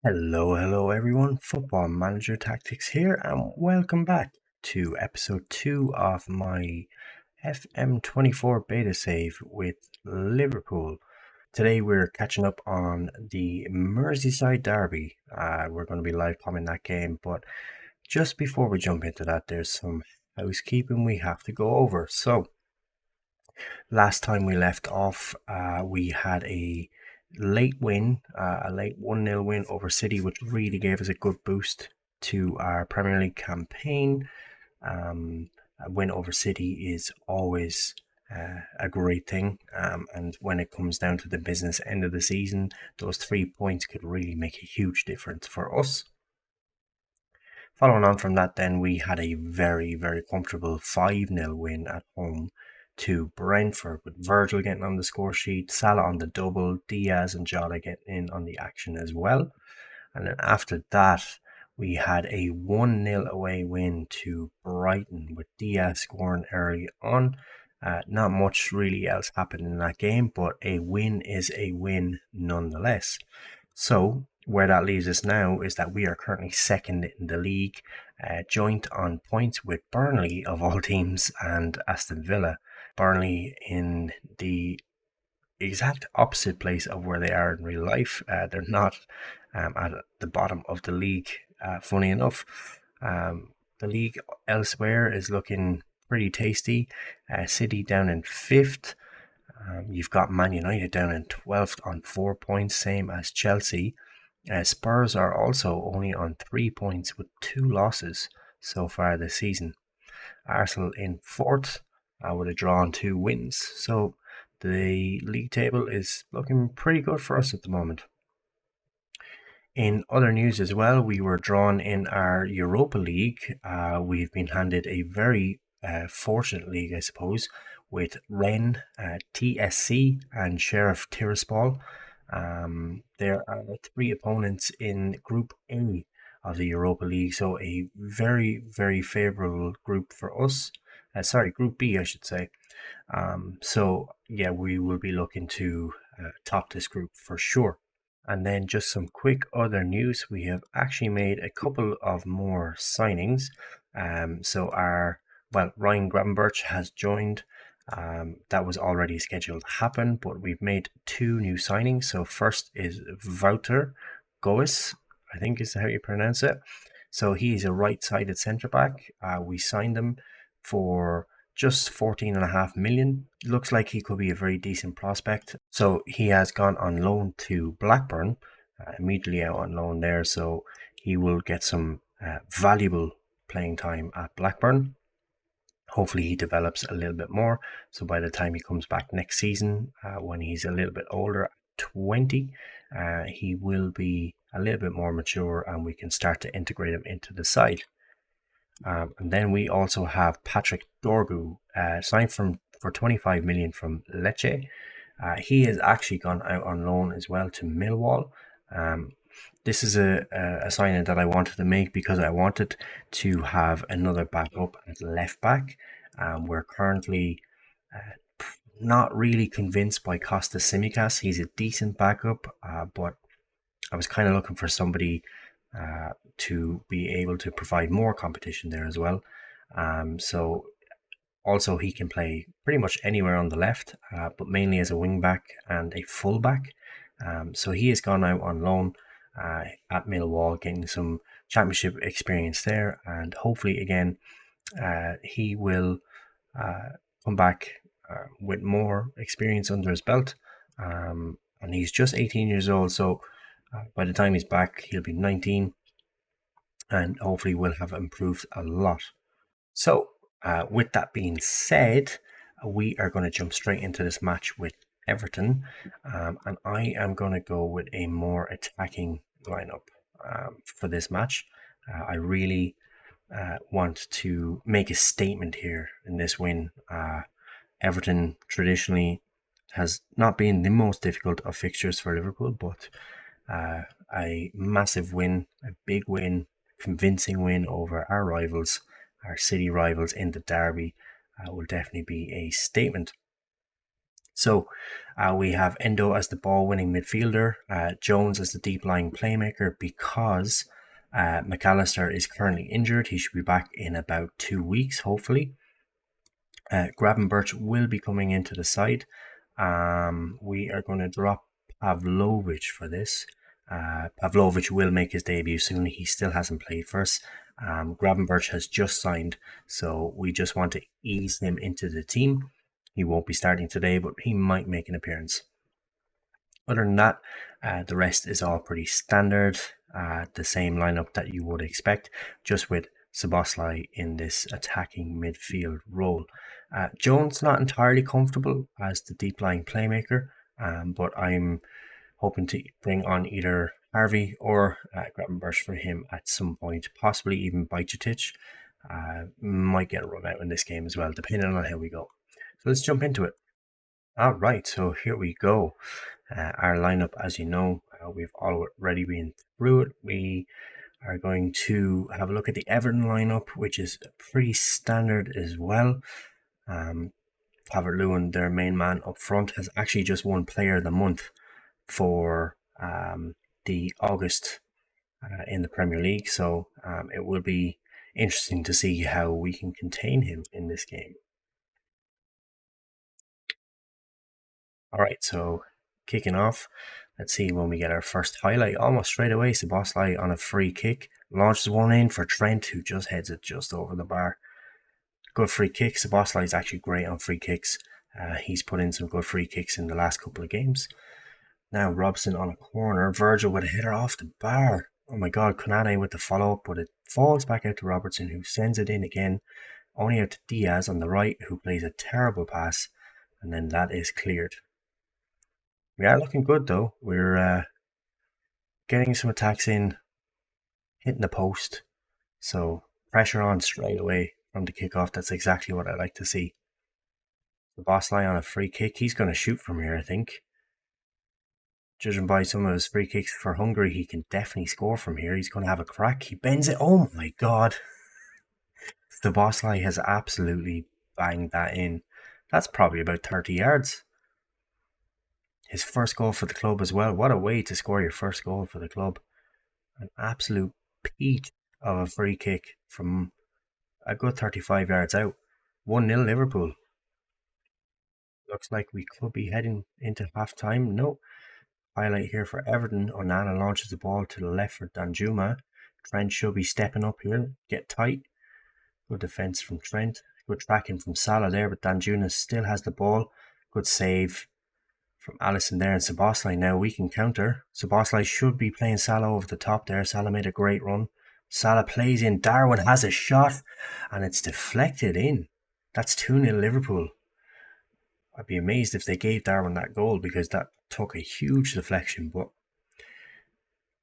Hello everyone. Football Manager Tactics here, and welcome back to episode 2 of my FM24 beta save with Liverpool. Today we're catching up on the Merseyside derby. We're going to be live commenting that game, but just before we jump into that, there's some housekeeping we have to go over. So, last time we left off, we had a late win, a late 1-0 win over City, which really gave us a good boost to our Premier League campaign. A win over City is always a great thing, and when it comes down to the business end of the season, those 3 points could really make a huge difference for us. Following on from that, then we had a very comfortable 5-0 win at home to Brentford, with Virgil getting on the score sheet, Salah on the double, Diaz and Jota getting in on the action as well. And then after that, we had a 1-0 away win to Brighton, with Diaz scoring early on. Not much really else happened in that game, but a win is a win nonetheless. So where that leaves us now is that we are currently second in the league, joint on points with Burnley of all teams and Aston Villa. Burnley in the exact opposite place of where they are in real life. They're not at the bottom of the league. Funny enough, the league elsewhere is looking pretty tasty. City down in 5th. You've got Man United down in 12th on 4 points, same as Chelsea. Spurs are also only on 3 points with 2 losses so far this season. Arsenal in 4th with a draw and 2 wins. So the league table is looking pretty good for us at the moment. In other news as well, we were drawn in our Europa League. We've been handed a very fortunate league, I suppose, with Rennes, TSC and Sheriff Tiraspol. There are 3 opponents in Group A of the Europa League, so a very favourable group for us. Group B, I should say. So yeah, we will be looking to top this group for sure. And then just some quick other news. We have actually made a couple of more signings. So Ryan Gravenberch has joined. That was already scheduled to happen, but we've made 2 new signings. So first is Wouter Goes, I think is how you pronounce it. So he's a right-sided centre-back. We signed him for just 14.5 million. Looks like he could be a very decent prospect. So he has gone on loan to Blackburn, immediately out on loan there. So he will get some valuable playing time at Blackburn. Hopefully he develops a little bit more. So by the time he comes back next season, when he's a little bit older, 20, he will be a little bit more mature and we can start to integrate him into the side. And then we also have Patrick Dorgu, signed for 25 million from Lecce. He has actually gone out on loan as well to Millwall. This is a signing that I wanted to make because I wanted to have another backup at left back. We're currently not really convinced by Costa Simicas. He's a decent backup, but I was kind of looking for somebody to be able to provide more competition there as well. So also he can play pretty much anywhere on the left, but mainly as a wing back and a full back. So he has gone out on loan at Millwall, getting some championship experience there, and hopefully again he will come back with more experience under his belt. And he's just 18 years old, so by the time he's back, he'll be 19, and hopefully will have improved a lot. So, with that being said, we are going to jump straight into this match with Everton, and I am going to go with a more attacking lineup for this match. I really want to make a statement here in this win. Everton traditionally has not been the most difficult of fixtures for Liverpool, but a massive win, a big win, convincing win over our rivals, our city rivals in the derby, will definitely be a statement. So we have Endo as the ball-winning midfielder, Jones as the deep-lying playmaker because McAllister is currently injured. He should be back in about 2 weeks, hopefully. Gravenberch will be coming into the side. We are going to drop Pavlovic for this. Pavlovic will make his debut soon. He still hasn't played for us. Gravenberch has just signed, so we just want to ease him into the team. He won't be starting today, but he might make an appearance. Other than that, the rest is all pretty standard. The same lineup that you would expect, just with Szoboszlai in this attacking midfield role. Jones not entirely comfortable as the deep-lying playmaker, but I'm hoping to bring on either Harvey or Gravenberch for him at some point, possibly even Bajcetic. Might get a run out in this game as well, depending on how we go. So let's jump into it. All right, so here we go. Our lineup, as you know, we've already been through it. We are going to have a look at the Everton lineup, which is pretty standard as well. Calvert-Lewin, their main man up front, has actually just won Player of the Month for the August in the Premier League, so it will be interesting to see how we can contain him in this game. All right, so kicking off, let's see when we get our first highlight. Almost straight away, Szoboszlai on a free kick launches one in for Trent, who just heads it just over the bar. Good free kick. Szoboszlai is actually great on free kicks. He's put in some good free kicks in the last couple of games. Now Robson on a corner. Virgil with a header off the bar. Oh my god, Konate with the follow-up, but it falls back out to Robertson, who sends it in again. Only out to Diaz on the right, who plays a terrible pass, and then that is cleared. We are looking good though. We're getting some attacks in, hitting the post. So pressure on straight away from the kickoff. That's exactly what I like to see. Szoboszlai on a free kick. He's going to shoot from here, I think. Judging by some of his free kicks for Hungary, he can definitely score from here. He's going to have a crack. He bends it. Oh my god. Szoboszlai has absolutely banged that in. That's probably about 30 yards. His first goal for the club as well. What a way to score your first goal for the club. An absolute peach of a free kick from a good 35 yards out. 1-0 Liverpool. Looks like we could be heading into half-time. No. Highlight here for Everton. Onana launches the ball to the left for Danjuma. Trent should be stepping up here. Get tight. Good defence from Trent. Good tracking from Salah there, but Danjuma still has the ball. Good save from Alisson there, and Szoboszlai now we can counter. Szoboszlai should be playing Salah over the top there. Salah made a great run. Salah plays in. Darwin has a shot, and it's deflected in. That's 2-0 Liverpool. I'd be amazed if they gave Darwin that goal, because that took a huge deflection, but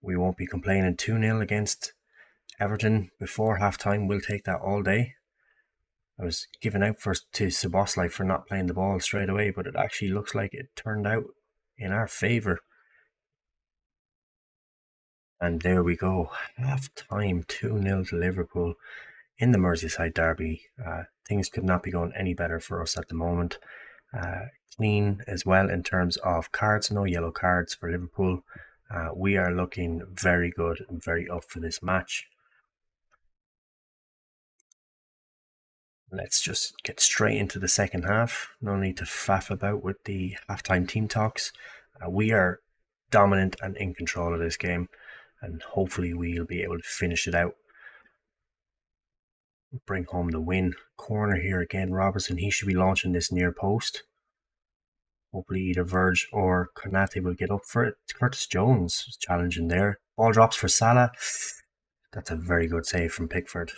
we won't be complaining. 2-0 against Everton before half-time. We'll take that all day. I was given out to Szoboszlai for not playing the ball straight away, but it actually looks like it turned out in our favour. And there we go. Half-time, 2-0 to Liverpool in the Merseyside derby. Things could not be going any better for us at the moment. Clean as well in terms of cards. No yellow cards for Liverpool. We are looking very good and very up for this match. Let's just get straight into the second half. No need to faff about with the halftime team talks. We are dominant and in control of this game, and hopefully we'll be able to finish it out. Bring home the win. Corner here again. Robertson, he should be launching this near post. Hopefully either Verge or Konate will get up for it. Curtis Jones is challenging there. Ball drops for Salah. That's a very good save from Pickford.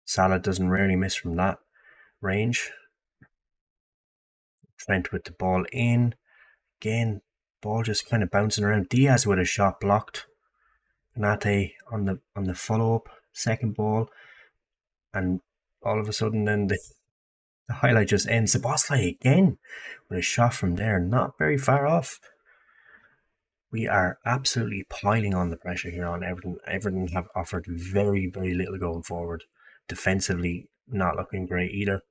Salah doesn't rarely miss from that range. Trent with the ball in. Again, ball just kind of bouncing around. Diaz with a shot blocked. Konate on the follow-up. Second ball. And all of a sudden then the highlight just ends. Szoboszlai again with a shot from there. Not very far off. We are absolutely piling on the pressure here on Everton. Everton have offered very, very little going forward. Defensively, not looking great either.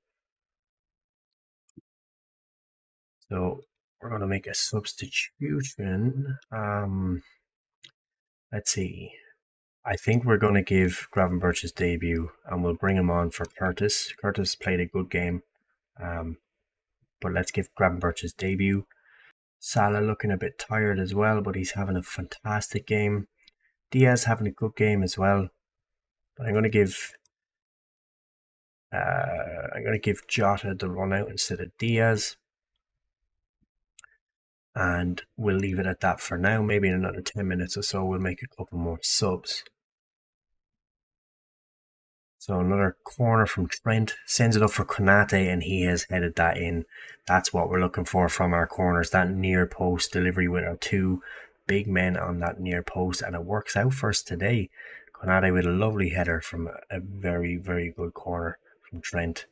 So we're going to make a substitution. Let's see. I think we're going to give Gravenberch his debut and we'll bring him on for Curtis. Curtis played a good game, but let's give Gravenberch his debut. Salah looking a bit tired as well, but he's having a fantastic game. Diaz having a good game as well, but I'm going to give Jota the run out instead of Diaz, and we'll leave it at that for now. Maybe in another 10 minutes or so we'll make a couple more subs. So another corner from Trent, sends it up for Konate, and he has headed that in. That's what we're looking for from our corners, that near post delivery with our two big men on that near post, and it works out for us today. Konate with a lovely header from a very, very good corner from Trent.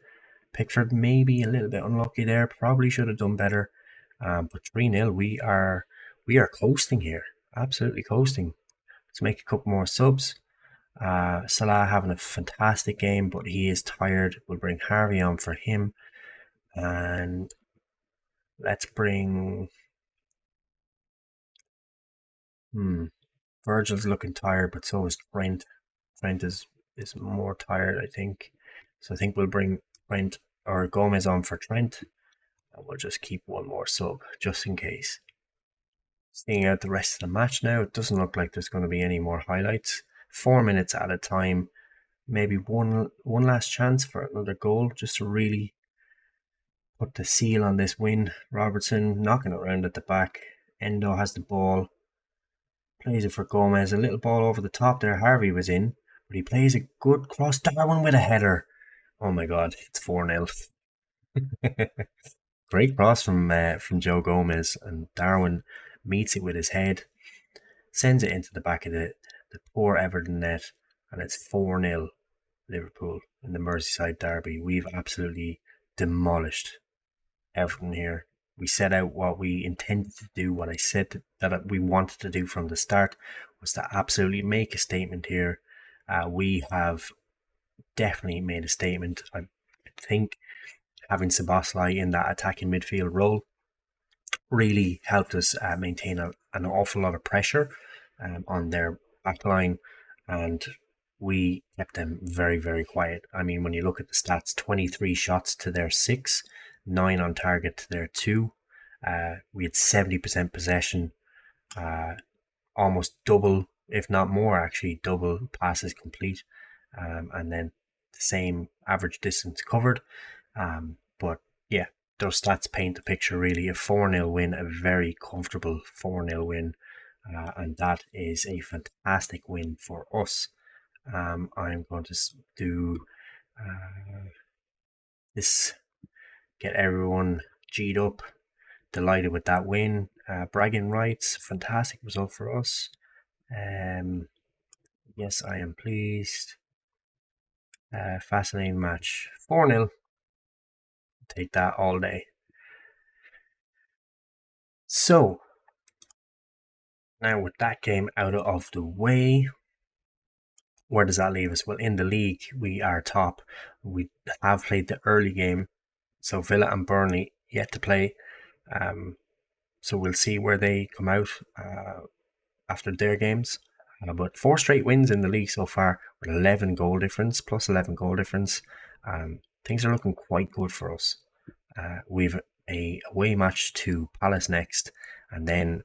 Pickford maybe a little bit unlucky there, probably should have done better. But 3-0, we are coasting here, absolutely coasting. Let's make a couple more subs. Salah having a fantastic game, but he is tired. We'll bring Harvey on for him. And let's bring... Virgil's looking tired, but so is Trent. Trent is more tired, I think. So I think we'll bring Trent or Gomez on for Trent. And we'll just keep one more sub, just in case. Seeing out the rest of the match now, it doesn't look like there's going to be any more highlights. 4 minutes at a time. Maybe one last chance for another goal, just to really put the seal on this win. Robertson knocking it around at the back. Endo has the ball. Plays it for Gomez. A little ball over the top there. Harvey was in. But he plays a good cross. Darwin with a header. Oh my god, it's 4-0. Great cross from Joe Gomez. And Darwin meets it with his head. Sends it into the back of the poor Everton net. And it's 4-0 Liverpool in the Merseyside derby. We've absolutely demolished Everton here. We set out what we intended to do, what I said that we wanted to do from the start was to absolutely make a statement here. We have definitely made a statement. I think having Szoboszlai in that attacking midfield role really helped us maintain an awful lot of pressure on their back line, and we kept them very, very quiet. I mean, when you look at the stats, 23 shots to their 6, 9 on target to their 2. We had 70% possession, almost double, if not more actually, double passes complete, and then the same average distance covered. But yeah, those stats paint the picture really. A 4-0 win, a very comfortable 4-0 win, and that is a fantastic win for us. I'm going to do this, get everyone G'd up, delighted with that win. Bragging rights, fantastic result for us. Yes, I am pleased. Fascinating match. 4-0. Take that all day. So, now with that game out of the way, where does that leave us? Well, in the league, we are top. We have played the early game. So Villa and Burnley yet to play. So we'll see where they come out after their games. But 4 straight wins in the league so far with 11 goal difference, plus 11 goal difference. Things are looking quite good for us. We've a away match to Palace next, and then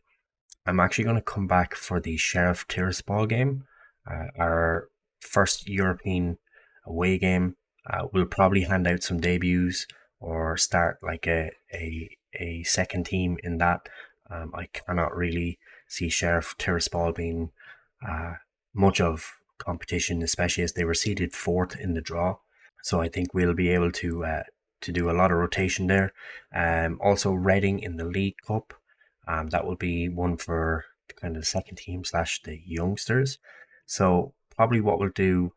I'm actually going to come back for the Sheriff Tiraspol game, our first European away game. We'll probably hand out some debuts or start like a second team in that. I cannot really see Sheriff Tiraspol being much of competition, especially as they were seeded 4th in the draw. So I think we'll be able to do a lot of rotation there. Also Reading in the League Cup. That will be one for kind of the second team / the youngsters. So probably what we'll do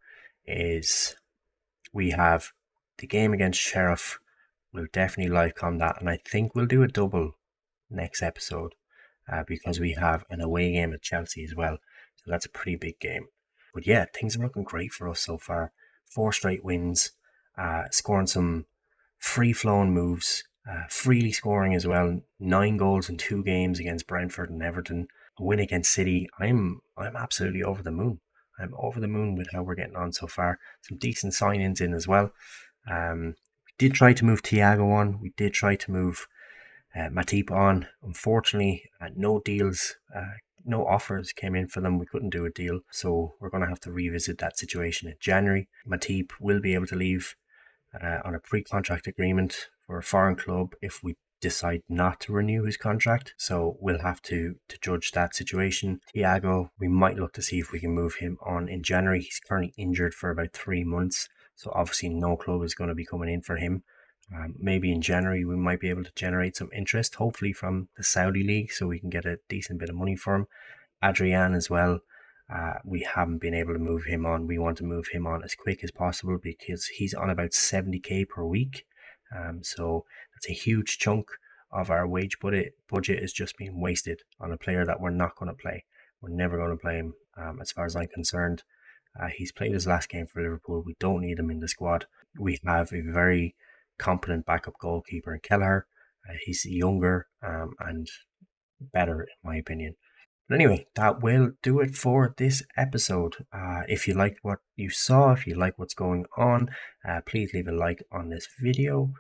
is we have the game against Sheriff. We'll definitely livecom that, and I think we'll do a double next episode because we have an away game at Chelsea as well. So that's a pretty big game. But yeah, things are looking great for us so far. 4 straight wins, scoring some free-flowing moves. freely scoring as well. 9 goals in 2 games against Brentford and Everton. A win against City. I'm absolutely over the moon. I'm over the moon with how we're getting on so far. Some decent signings in as well. We did try to move Thiago on. We did try to move Matip on. Unfortunately, no deals, no offers came in for them. We couldn't do a deal, so we're going to have to revisit that situation in January. Matip will be able to leave on a pre-contract agreement for a foreign club if we decide not to renew his contract. So we'll have to judge that situation. Thiago, we might look to see if we can move him on in January. He's currently injured for about 3 months, so obviously no club is going to be coming in for him. Maybe in January we might be able to generate some interest, hopefully from the Saudi League, so we can get a decent bit of money for him. Adrian as well. We haven't been able to move him on. We want to move him on as quick as possible because he's on about 70k per week. So that's a huge chunk of our wage budget is just being wasted on a player that we're not going to play. We're never going to play him, as far as I'm concerned. He's played his last game for Liverpool. We don't need him in the squad. We have a very competent backup goalkeeper in Kelleher. He's younger and better, in my opinion. But anyway, that will do it for this episode. If you liked what you saw, if you like what's going on, please leave a like on this video.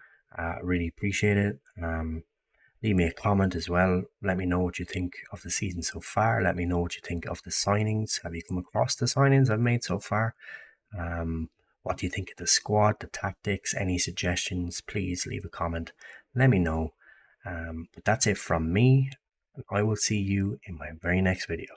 Really appreciate it. Leave me a comment as well. Let me know what you think of the season so far. Let me know what you think of the signings. Have you come across the signings I've made so far? What do you think of the squad, the tactics, any suggestions? Please leave a comment. Let me know. But that's it from me. I will see you in my very next video.